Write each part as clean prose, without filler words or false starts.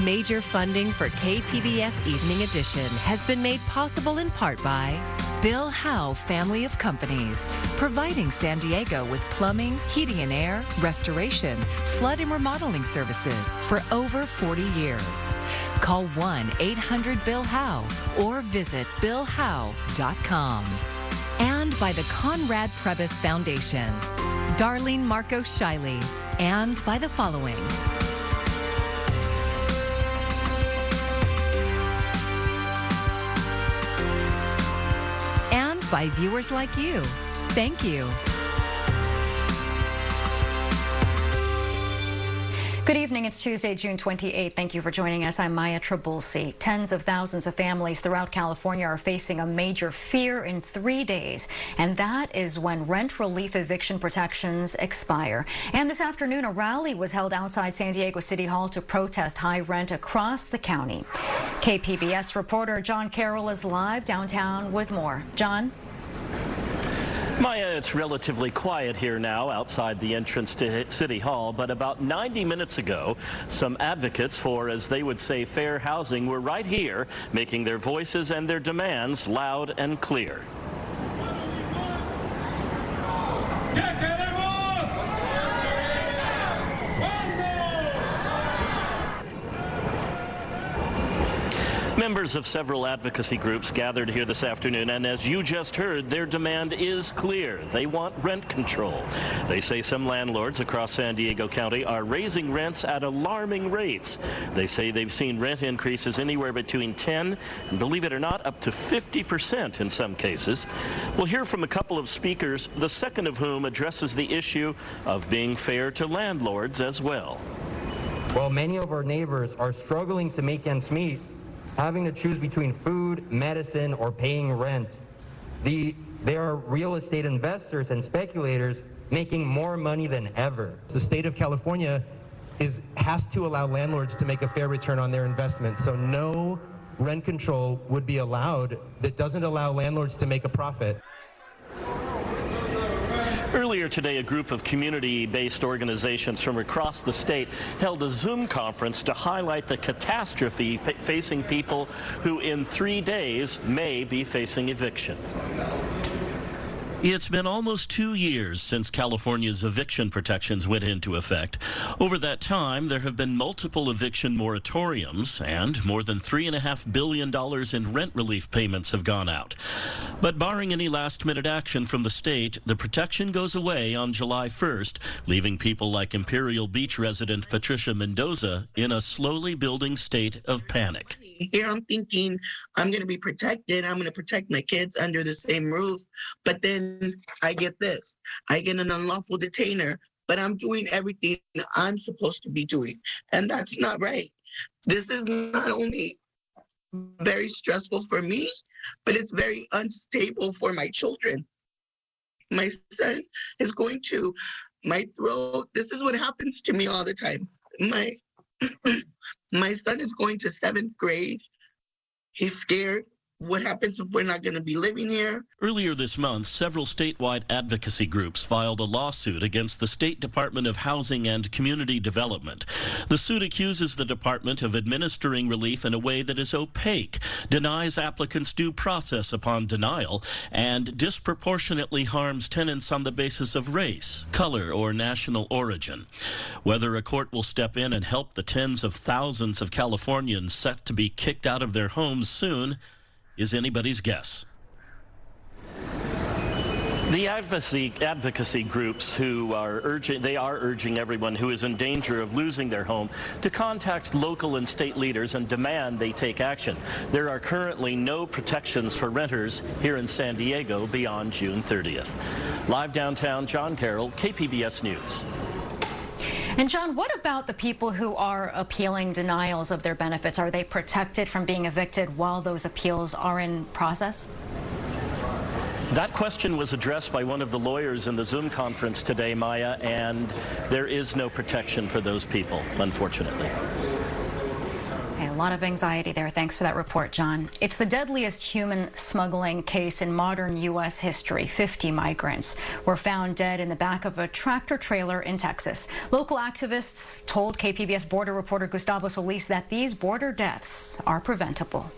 Major funding for KPBS Evening Edition has been made possible in part by Bill Howe Family of Companies, providing San Diego with plumbing, heating and air, restoration, flood and remodeling services for over 40 years. Call 1-800-BILL-HOWE or visit billhowe.com. And by the Conrad Prebys Foundation, Darlene Marco Shiley, and by the following. And by viewers like you. Thank you. Good evening. It's Tuesday, June 28th. Thank you for joining us. I'm Maya Trabulsi. Tens of thousands of families throughout California are facing a major fear in 3 days, and that is when rent relief eviction protections expire. And this afternoon, a rally was held outside San Diego City Hall to protest high rent across the county. KPBS reporter John Carroll is live downtown with more. John? Maya, it's relatively quiet here now outside the entrance to City Hall, but about 90 minutes ago, some advocates for, as they would say, fair housing were right here, making their voices and their demands loud and clear. Members of several advocacy groups gathered here this afternoon, and as you just heard, their demand is clear. They want rent control. They say some landlords across San Diego County are raising rents at alarming rates. They say they've seen rent increases anywhere between 10 and, believe it or not, up to 50% in some cases. We'll hear from a couple of speakers, the second of whom addresses the issue of being fair to landlords as well. While many of our neighbors are struggling to make ends meet, having to choose between food, medicine, or paying rent. There are real estate investors and speculators making more money than ever. The state of California has to allow landlords to make a fair return on their investment, so no rent control would be allowed that doesn't allow landlords to make a profit. Earlier today, a group of community-based organizations from across the state held a Zoom conference to highlight the catastrophe facing people who in 3 days may be facing eviction. It's been almost 2 years since California's eviction protections went into effect. Over that time, there have been multiple eviction moratoriums, and more than $3.5 billion in rent relief payments have gone out. But barring any last-minute action from the state, the protection goes away on July 1st, leaving people like Imperial Beach resident Patricia Mendoza in a slowly building state of panic. Here I'm thinking I'm going to be protected. I'm going to protect my kids under the same roof. But then I get this. I get an unlawful detainer, but I'm doing everything I'm supposed to be doing. And that's not right. This is not only very stressful for me, but it's very unstable for my children. My son is going to my throat. This is what happens to me all the time. My son is going to 7th grade. He's scared. What happens if we're not going to be living here? Earlier this month, several statewide advocacy groups filed a lawsuit against the State Department of Housing and Community Development. The suit accuses the department of administering relief in a way that is opaque, denies applicants due process upon denial, and disproportionately harms tenants on the basis of race, color, or national origin. Whether a court will step in and help the tens of thousands of Californians set to be kicked out of their homes soon is anybody's guess. The advocacy groups who are urging everyone who is in danger of losing their home to contact local and state leaders and demand they take action. There are currently no protections for renters here in San Diego beyond June 30th. Live downtown, John Carroll, KPBS News. And John, what about the people who are appealing denials of their benefits? Are they protected from being evicted while those appeals are in process? That question was addressed by one of the lawyers in the Zoom conference today, Maya, and there is no protection for those people, unfortunately. Okay, lot of anxiety there. Thanks for that report, John. It's the deadliest human smuggling case in modern U.S. history. 50 migrants were found dead in the back of a tractor trailer in Texas. Local activists told KPBS border reporter Gustavo Solis that these border deaths are preventable.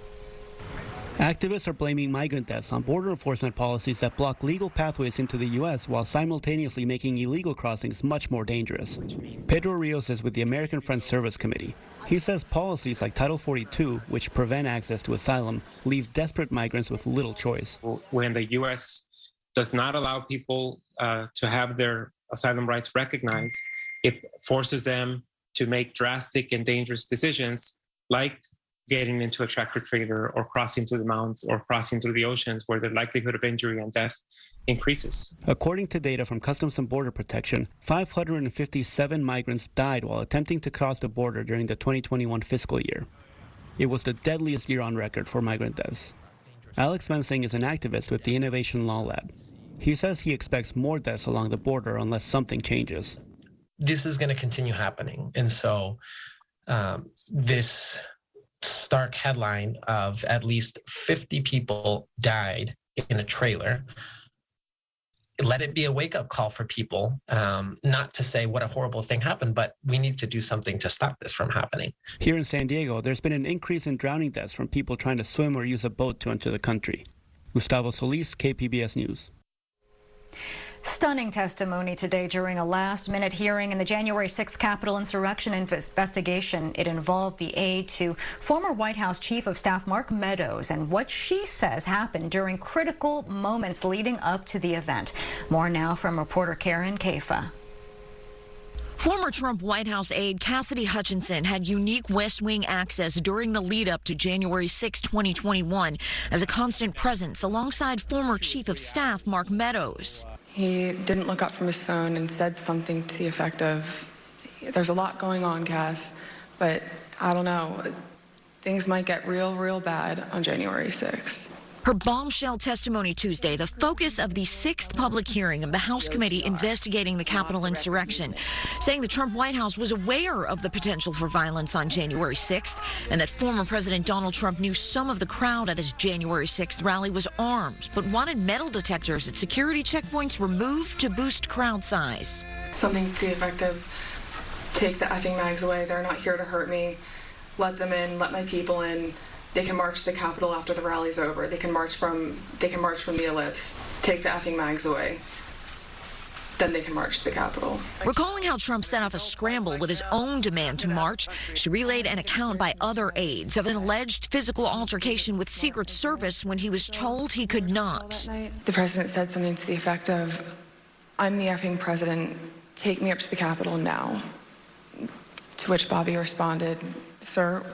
Activists are blaming migrant deaths on border enforcement policies that block legal pathways into the U.S. while simultaneously making illegal crossings much more dangerous. Pedro Rios is with the American Friends Service Committee. He says policies like Title 42, which prevent access to asylum, leave desperate migrants with little choice. When the U.S. does not allow people to have their asylum rights recognized, it forces them to make drastic and dangerous decisions like getting into a tractor trailer or crossing through the mountains or crossing through the oceans, where the likelihood of injury and death increases. According to data from Customs and Border Protection, 557 migrants died while attempting to cross the border during the 2021 fiscal year. It was the deadliest year on record for migrant deaths. Alex Mensing is an activist with the Innovation Law Lab. He says he expects more deaths along the border unless something changes. This is going to continue happening. And so this stark headline of at least 50 people died in a trailer, let it be a wake-up call for people, not to say what a horrible thing happened, but we need to do something to stop this from happening. Here in San Diego, there's been an increase in drowning deaths from people trying to swim or use a boat to enter the country. Gustavo Solis, KPBS News. Stunning testimony today during a last-minute hearing in the January 6th Capitol insurrection investigation. It involved the aide to former White House Chief of Staff Mark Meadows and what she says happened during critical moments leading up to the event. More now from reporter Karen Kafa. Former Trump White House aide Cassidy Hutchinson had unique West Wing access during the lead-up to January 6, 2021, as a constant presence alongside former Chief of Staff Mark Meadows. He didn't look up from his phone and said something to the effect of, "There's a lot going on, Cass, but I don't know. Things might get real bad on January 6th. Her bombshell testimony Tuesday, the focus of the 6th public hearing of the House committee investigating the Capitol insurrection, saying the Trump White House was aware of the potential for violence on January 6th and that former President Donald Trump knew some of the crowd at his January 6th rally was armed, but wanted metal detectors at security checkpoints removed to boost crowd size. Something to the effect of, take the effing mags away. They're not here to hurt me. Let them in. Let my people in. They can march to the Capitol after the rally's over. They can march from the ellipse. Take the effing mags away. Then they can march to the Capitol. Recalling how Trump set off a scramble with his own demand to march, she relayed an account by other aides of an alleged physical altercation with Secret Service when he was told he could not. The president said something to the effect of, "I'm the effing president. Take me up to the Capitol now." To which Bobby responded, "Sir,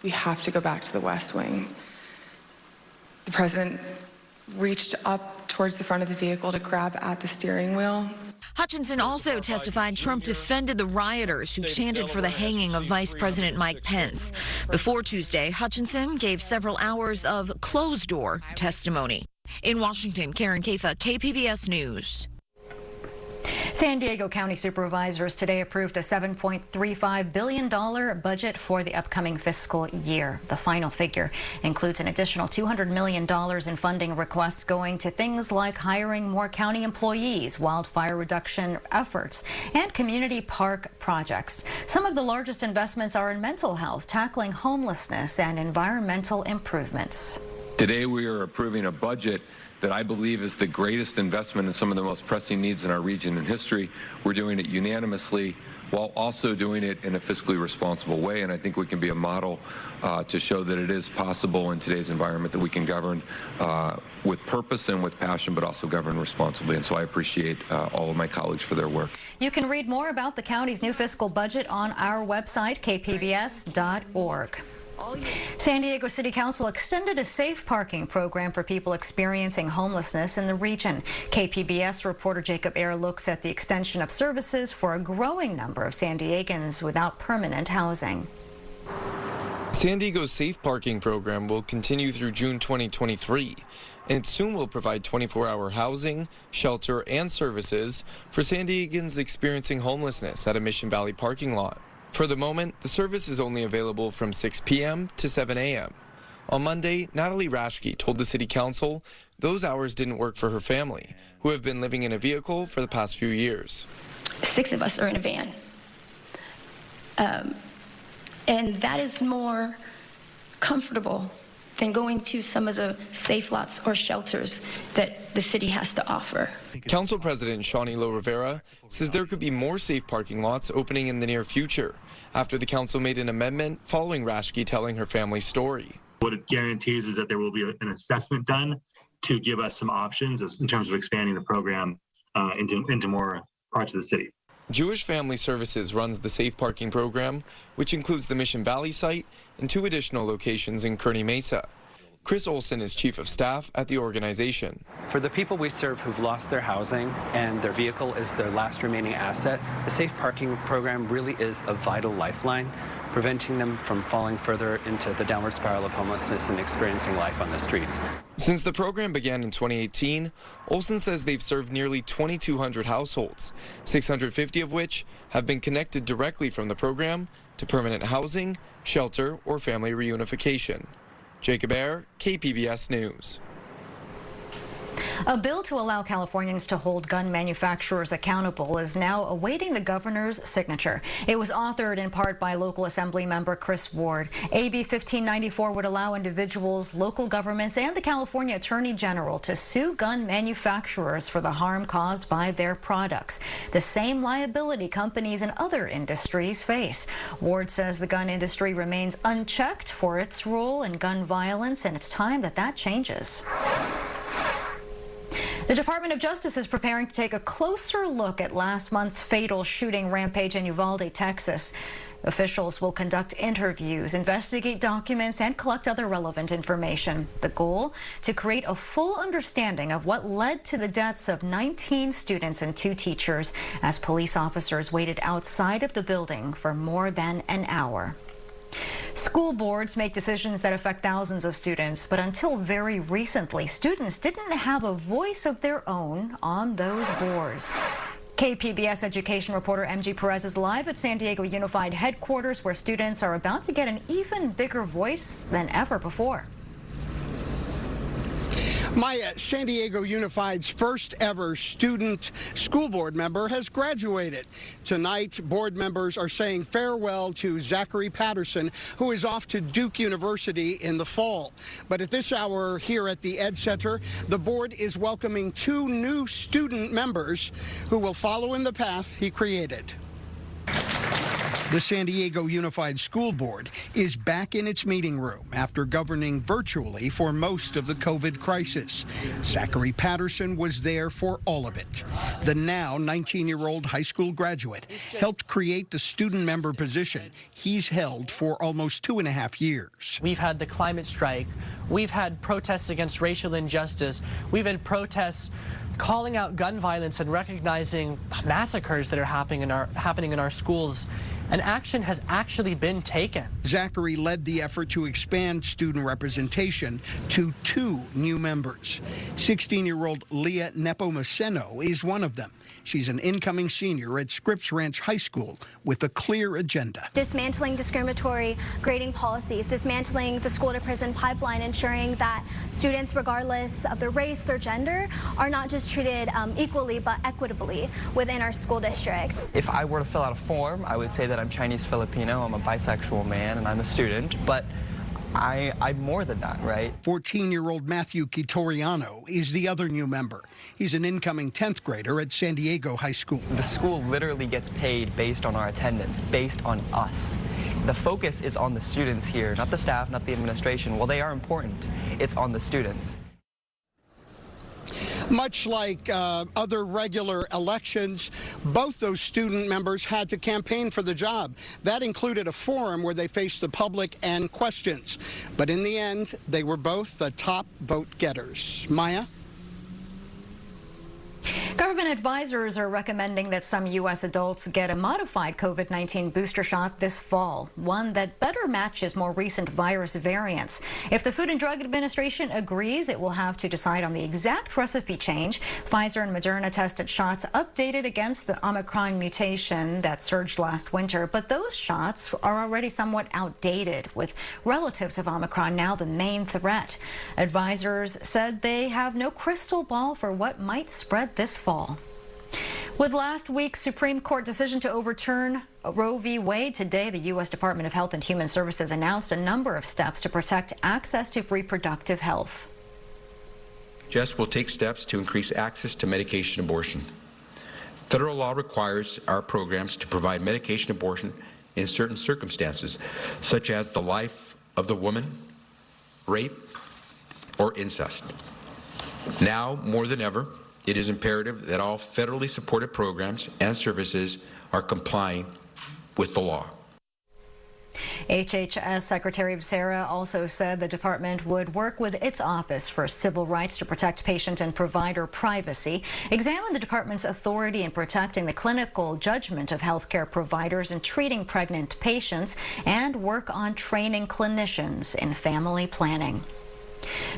we have to go back to the West Wing." The president reached up towards the front of the vehicle to grab at the steering wheel. Hutchinson also testified Trump defended the rioters who chanted for the hanging of Vice President Mike Pence. Before Tuesday, Hutchinson gave several hours of closed-door testimony. In Washington, Karen Kafa, KPBS News. San Diego County supervisors today approved a $7.35 billion budget for the upcoming fiscal year. The final figure includes an additional $200 million in funding requests going to things like hiring more county employees, wildfire reduction efforts, and community park projects. Some of the largest investments are in mental health, tackling homelessness, and environmental improvements. Today we are approving a budget that I believe is the greatest investment in some of the most pressing needs in our region in history. We're doing it unanimously while also doing it in a fiscally responsible way, and I think we can be a model to show that it is possible in today's environment that we can govern with purpose and with passion, but also govern responsibly. And so I appreciate all of my colleagues for their work. You can read more about the county's new fiscal budget on our website, kpbs.org. San Diego City Council extended a safe parking program for people experiencing homelessness in the region. KPBS reporter Jacob Ayer looks at the extension of services for a growing number of San Diegans without permanent housing. San Diego's safe parking program will continue through June 2023, and it soon will provide 24-hour housing, shelter, and services for San Diegans experiencing homelessness at a Mission Valley parking lot. For the moment, the service is only available from 6 p.m. to 7 a.m. On Monday, Natalie Rashke told the city council those hours didn't work for her family, who have been living in a vehicle for the past few years. 6 of us are in a van. And that is more comfortable than going to some of the safe lots or shelters that the city has to offer. Council President Shawnee Rivera says there could be more safe parking lots opening in the near future after the council made an amendment following Rashke telling her family's story. What it guarantees is that there will be an assessment done to give us some options in terms of expanding the program into more parts of the city. Jewish Family Services runs the Safe Parking program, which includes the Mission Valley site and 2 additional locations in Kearney Mesa. Chris Olson is chief of staff at the organization. For the people we serve who've lost their housing and their vehicle is their last remaining asset, the Safe Parking program really is a vital lifeline, preventing them from falling further into the downward spiral of homelessness and experiencing life on the streets. Since the program began in 2018, Olson says they've served nearly 2,200 households, 650 of which have been connected directly from the program to permanent housing, shelter, or family reunification. Jacob Ayer, KPBS News. A bill to allow Californians to hold gun manufacturers accountable is now awaiting the governor's signature. It was authored in part by local assembly member Chris Ward. AB 1594 would allow individuals, local governments, and the California Attorney General to sue gun manufacturers for the harm caused by their products, the same liability companies in other industries face. Ward says the gun industry remains unchecked for its role in gun violence, and it's time that changes. The Department of Justice is preparing to take a closer look at last month's fatal shooting rampage in Uvalde, Texas. Officials will conduct interviews, investigate documents, and collect other relevant information. The goal? To create a full understanding of what led to the deaths of 19 students and 2 teachers as police officers waited outside of the building for more than an hour. School boards make decisions that affect thousands of students, but until very recently, students didn't have a voice of their own on those boards. KPBS education reporter MG Perez is live at San Diego Unified headquarters, where students are about to get an even bigger voice than ever before. Maya, San Diego Unified's first ever student school board member has graduated. Tonight, board members are saying farewell to Zachary Patterson, who is off to Duke University in the fall. But at this hour here at the Ed Center, the board is welcoming 2 new student members who will follow in the path he created. The San Diego Unified School Board is back in its meeting room after governing virtually for most of the COVID crisis. Zachary Patterson was there for all of it. The now 19-year-old high school graduate helped create the student member position he's held for almost 2.5 years. We've had the climate strike. We've had protests against racial injustice. We've had protests calling out gun violence and recognizing massacres that are happening in our schools. And action has actually been taken. Zachary led the effort to expand student representation to 2 new members. 16-year-old Leah Nepomuceno is one of them. She's an incoming senior at Scripps Ranch High School with a clear agenda. Dismantling discriminatory grading policies, dismantling the school-to-prison pipeline, ensuring that students, regardless of their race, their gender, are not just treated equally but equitably within our school district. If I were to fill out a form, I would say that I'm Chinese Filipino, I'm a bisexual man, and I'm a student, but I'm more than that, right? 14-year-old Matthew Quitoriano is the other new member. He's an incoming 10th grader at San Diego High School. The school literally gets paid based on our attendance, based on us. The focus is on the students here, not the staff, not the administration. Well, they are important. It's on the students. Much like other regular elections, both those student members had to campaign for the job. That included a forum where they faced the public and questions. But in the end, they were both the top vote getters. Maya? Government Government advisors are recommending that some U.S. adults get a modified COVID-19 booster shot this fall, one that better matches more recent virus variants. If the Food and Drug Administration agrees, it will have to decide on the exact recipe change. Pfizer and Moderna tested shots updated against the Omicron mutation that surged last winter, but those shots are already somewhat outdated, with relatives of Omicron now the main threat. Advisors said they have no crystal ball for what might spread this fall. With last week's Supreme Court decision to overturn Roe v. Wade, today the U.S. Department of Health and Human Services announced a number of steps to protect access to reproductive health. JES will take steps to increase access to medication abortion. Federal law requires our programs to provide medication abortion in certain circumstances, such as the life of the woman, rape, or incest. Now, more than ever, it is imperative that all federally supported programs and services are complying with the law. HHS Secretary Becerra also said the department would work with its Office for Civil Rights to protect patient and provider privacy, examine the department's authority in protecting the clinical judgment of healthcare providers in treating pregnant patients, and work on training clinicians in family planning.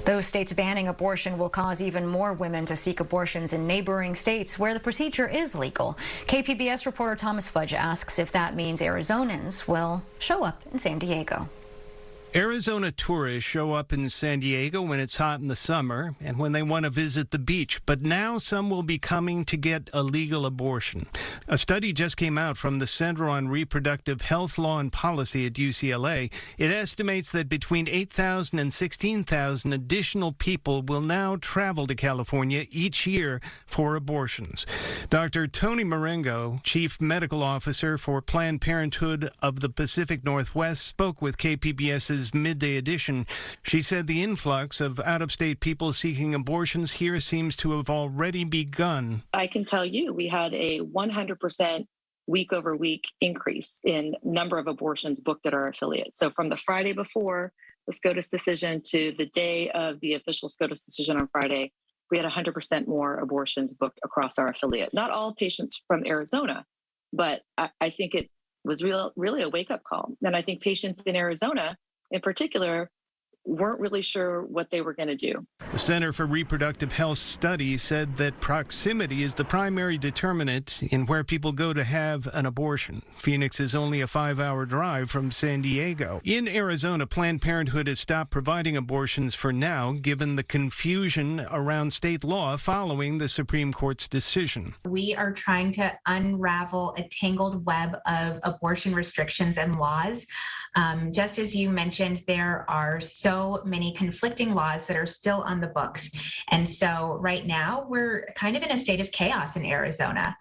Those states banning abortion will cause even more women to seek abortions in neighboring states where the procedure is legal. KPBS reporter Thomas Fudge asks if that means Arizonans will show up in San Diego. Arizona tourists show up in San Diego when it's hot in the summer and when they want to visit the beach. But now some will be coming to get a legal abortion. A study just came out from the Center on Reproductive Health Law and Policy at UCLA. It estimates that between 8,000 and 16,000 additional people will now travel to California each year for abortions. Dr. Tony Marengo, Chief Medical Officer for Planned Parenthood of the Pacific Northwest, spoke with KPBS's Midday Edition. She said the influx of out-of-state people seeking abortions here seems to have already begun. I can tell you we had a 100% week-over-week increase in number of abortions booked at our affiliate. So from the Friday before the SCOTUS decision to the day of the official SCOTUS decision on Friday, we had 100% more abortions booked across our affiliate. Not all patients from Arizona, but I think it was really a wake-up call. And I think patients in Arizona in particular weren't really sure what they were going to do. The Center for Reproductive Health Studies said that proximity is the primary determinant in where people go to have an abortion. Phoenix is only a 5-hour drive from San Diego. In Arizona, Planned Parenthood has stopped providing abortions for now, given the confusion around state law following the Supreme Court's decision. We are trying to unravel a tangled web of abortion restrictions and laws. Just as you mentioned, there are so many conflicting laws that are still on the books. And so right now we're kind of in a state of chaos in Arizona.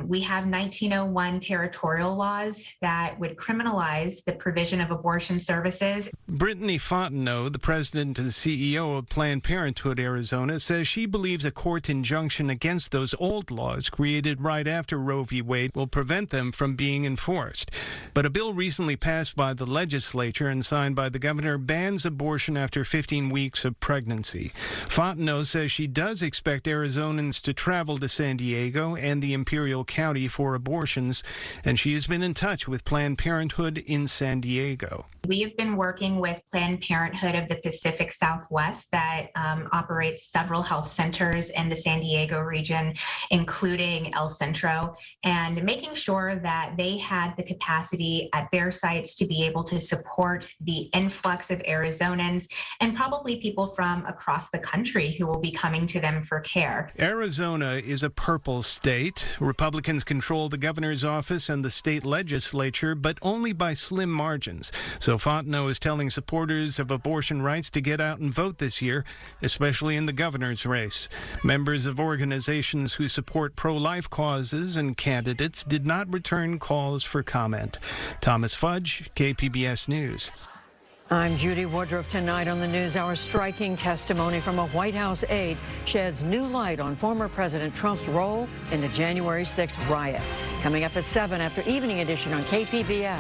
We have 1901 territorial laws that would criminalize the provision of abortion services. Brittany Fontenot, the president and CEO of Planned Parenthood Arizona, says she believes a court injunction against those old laws created right after Roe v. Wade will prevent them from being enforced. But a bill recently passed by the legislature and signed by the governor bans abortion after 15 weeks of pregnancy. Fontenot says she does expect Arizonans to travel to San Diego and the Imperial County for abortions, and she has been in touch with Planned Parenthood in San Diego. We have been working with Planned Parenthood of the Pacific Southwest that operates several health centers in the San Diego region, including El Centro, and making sure that they had the capacity at their sites to be able to support the influx of Arizonans and probably people from across the country who will be coming to them for care. Arizona is a purple state. Republicans control the governor's office and the state legislature, but only by slim margins. So Fontenot is telling supporters of abortion rights to get out and vote this year, especially in the governor's race. Members of organizations who support pro-life causes and candidates did not return calls for comment. Thomas Fudge, KPBS News. I'm Judy Woodruff. Tonight on the NewsHour, striking testimony from a White House aide sheds new light on former President Trump's role in the January 6th riot. Coming up at 7 after Evening Edition on KPBS.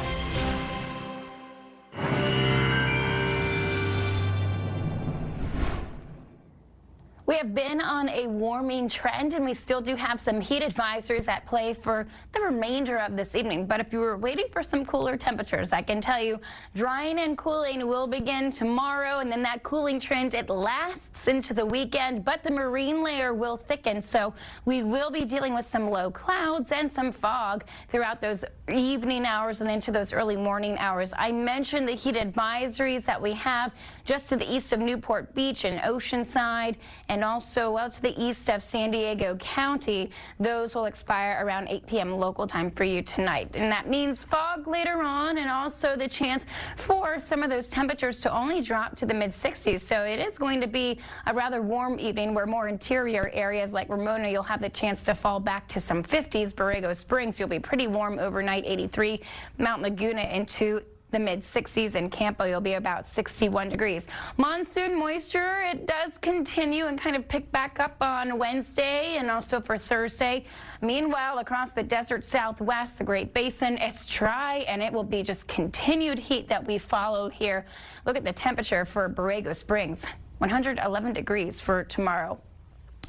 We have been in on a warming trend, and we still do have some heat advisories at play for the remainder of this evening. But if you were waiting for some cooler temperatures, I can tell you drying and cooling will begin tomorrow, and then that cooling trend, it lasts into the weekend, but the marine layer will thicken, so we will be dealing with some low clouds and some fog throughout those evening hours and into those early morning hours. I mentioned the heat advisories that we have just to the east of Newport Beach and Oceanside, and also well to the east of San Diego County. Those will expire around 8 p.m. local time for you tonight. And that means fog later on, and also the chance for some of those temperatures to only drop to the mid-60s. So it is going to be a rather warm evening, where more interior areas like Ramona, you'll have the chance to fall back to some 50s. Borrego Springs, you'll be pretty warm overnight, 83. Mount Laguna into the mid-60s, and Campo you'll be about 61 degrees. Monsoon moisture, it does continue and kind of pick back up on Wednesday and also for Thursday. Meanwhile, across the desert southwest, the Great Basin, it's dry, and it will be just continued heat that we follow here. Look at the temperature for Borrego Springs, 111 degrees for tomorrow.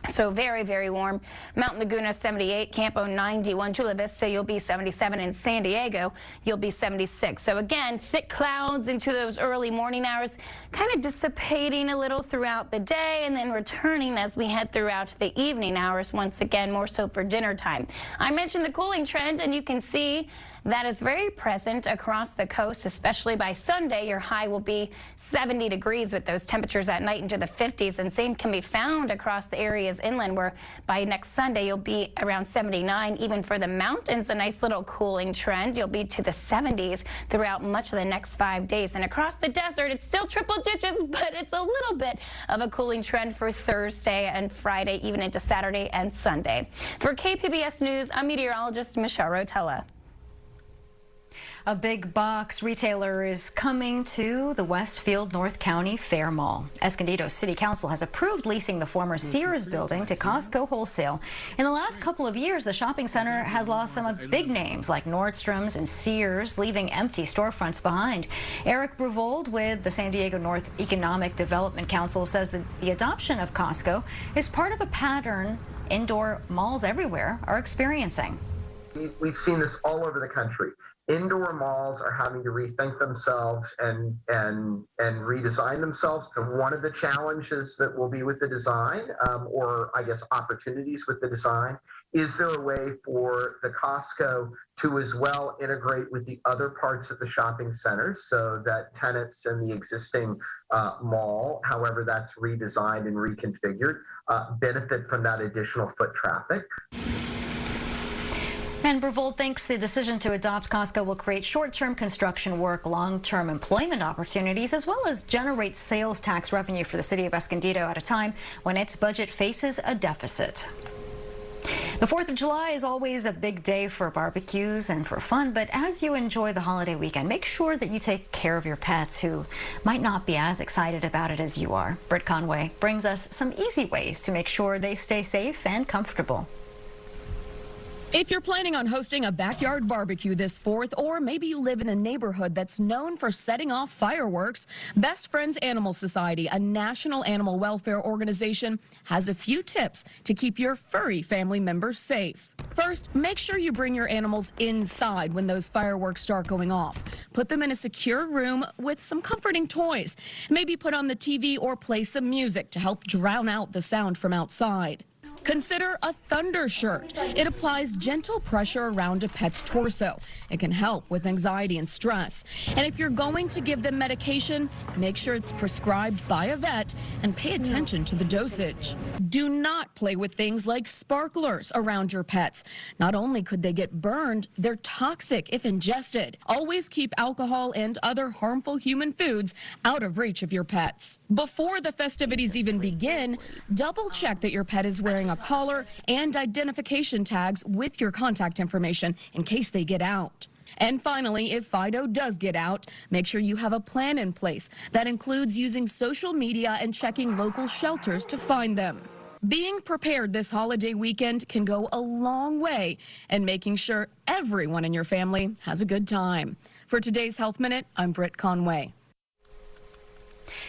So very, very warm. Mount Laguna 78, Campo 91, Chula Vista you'll be 77, and San Diego you'll be 76. So again, thick clouds into those early morning hours, kind of dissipating a little throughout the day and then returning as we head throughout the evening hours, once again more so for dinner time. I mentioned the cooling trend, and you can see that is very present across the coast, especially by Sunday. Your high will be 70 degrees with those temperatures at night into the 50s, and same can be found across the areas inland, where by next Sunday you'll be around 79. Even for the mountains, a nice little cooling trend. You'll be to the 70s throughout much of the next 5 days. And across the desert, it's still triple digits, but it's a little bit of a cooling trend for Thursday and Friday, even into Saturday and Sunday. For KPBS News, I'm meteorologist Michelle Rotella. A big box retailer is coming to the Westfield North County Fair Mall. Escondido City Council has approved leasing the former Sears building to Costco Wholesale. In the last couple of years, the shopping center has lost some of big names like Nordstrom's and Sears, leaving empty storefronts behind. Eric Bruvold with the San Diego North Economic Development Council says that the adoption of Costco is part of a pattern indoor malls everywhere are experiencing. We've seen this all over the country. Indoor malls are having to rethink themselves and redesign themselves. And one of the challenges that will be with the design, or I guess opportunities with the design, is there a way for the Costco to as well integrate with the other parts of the shopping center so that tenants in the existing mall, however that's redesigned and reconfigured, benefit from that additional foot traffic. And Bruvold thinks the decision to adopt Costco will create short-term construction work, long-term employment opportunities, as well as generate sales tax revenue for the city of Escondido at a time when its budget faces a deficit. The 4th of July is always a big day for barbecues and for fun, but as you enjoy the holiday weekend, make sure that you take care of your pets who might not be as excited about it as you are. Britt Conway brings us some easy ways to make sure they stay safe and comfortable. If you're planning on hosting a backyard barbecue this 4th, or maybe you live in a neighborhood that's known for setting off fireworks, Best Friends Animal Society, a national animal welfare organization, has a few tips to keep your furry family members safe. First, make sure you bring your animals inside when those fireworks start going off. Put them in a secure room with some comforting toys. Maybe put on the TV or play some music to help drown out the sound from outside. Consider a thunder shirt. It applies gentle pressure around a pet's torso. It can help with anxiety and stress. And if you're going to give them medication, make sure it's prescribed by a vet and pay attention to the dosage. Do not play with things like sparklers around your pets. Not only could they get burned, they're toxic if ingested. Always keep alcohol and other harmful human foods out of reach of your pets. Before the festivities even begin, double check that your pet is wearing a collar and identification tags with your contact information in case they get out. And finally, if Fido does get out, make sure you have a plan in place that includes using social media and checking local shelters to find them. Being prepared this holiday weekend can go a long way in making sure everyone in your family has a good time. For today's Health Minute, I'm Britt Conway.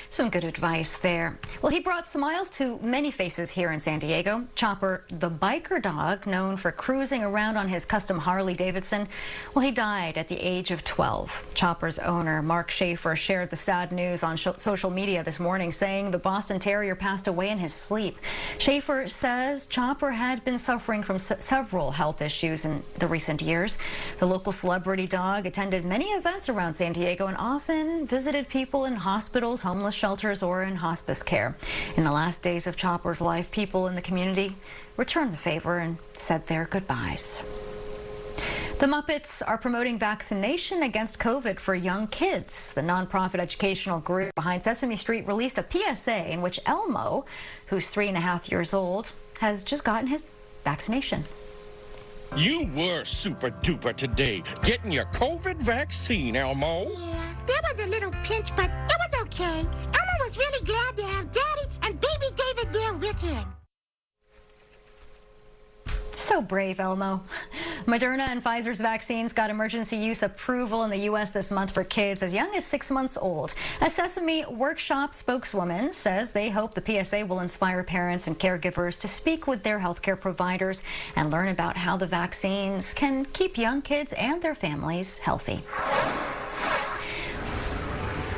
Some good advice there. Well, he brought smiles to many faces here in San Diego. Chopper, the biker dog, known for cruising around on his custom Harley Davidson, well, he died at the age of 12. Chopper's owner, Mark Schaefer, shared the sad news on social media this morning, saying the Boston Terrier passed away in his sleep. Schaefer says Chopper had been suffering from several health issues in the recent years. The local celebrity dog attended many events around San Diego and often visited people in hospitals, homeless shelters, or in hospice care. In the last days of Chopper's life, people in the community returned the favor and said their goodbyes. The Muppets are promoting vaccination against COVID for young kids. The nonprofit educational group behind Sesame Street released a PSA in which Elmo, who's 3.5 years old, has just gotten his vaccination. You were super duper today, getting your COVID vaccine, Elmo. Yeah, there was a little pinch, but it was okay. Elmo was really glad to have Daddy and baby David there with him. So brave, Elmo. Moderna and Pfizer's vaccines got emergency use approval in the U.S. this month for kids as young as 6 months old. A Sesame Workshop spokeswoman says they hope the PSA will inspire parents and caregivers to speak with their healthcare providers and learn about how the vaccines can keep young kids and their families healthy.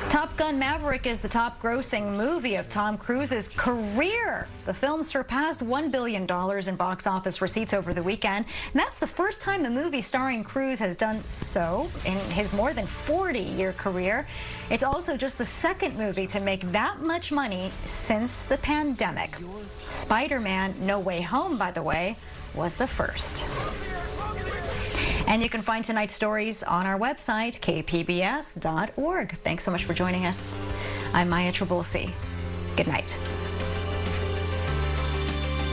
Top Gun Maverick is the top-grossing movie of Tom Cruise's career. The film surpassed $1 billion in box office receipts over the weekend, and that's the first time a movie starring Cruise has done so in his more than 40-year career. It's also just the second movie to make that much money since the pandemic. Spider-Man: No Way Home, by the way, was the first. And you can find tonight's stories on our website, kpbs.org. Thanks so much for joining us. I'm Maya Trabulsi. Good night.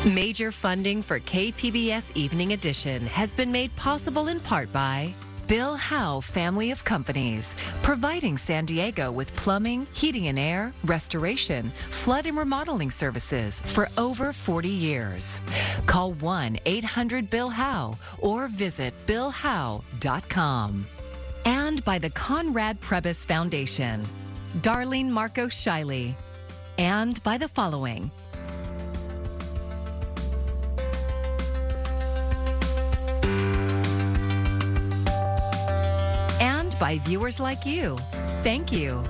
Major funding for KPBS Evening Edition has been made possible in part by Bill Howe Family of Companies, providing San Diego with plumbing, heating and air, restoration, flood and remodeling services for over 40 years. Call 1-800-BILL-HOWE or visit billhowe.com. And by the Conrad Prebys Foundation, Darlene Marco Shiley. And by the following: by viewers like you. Thank you.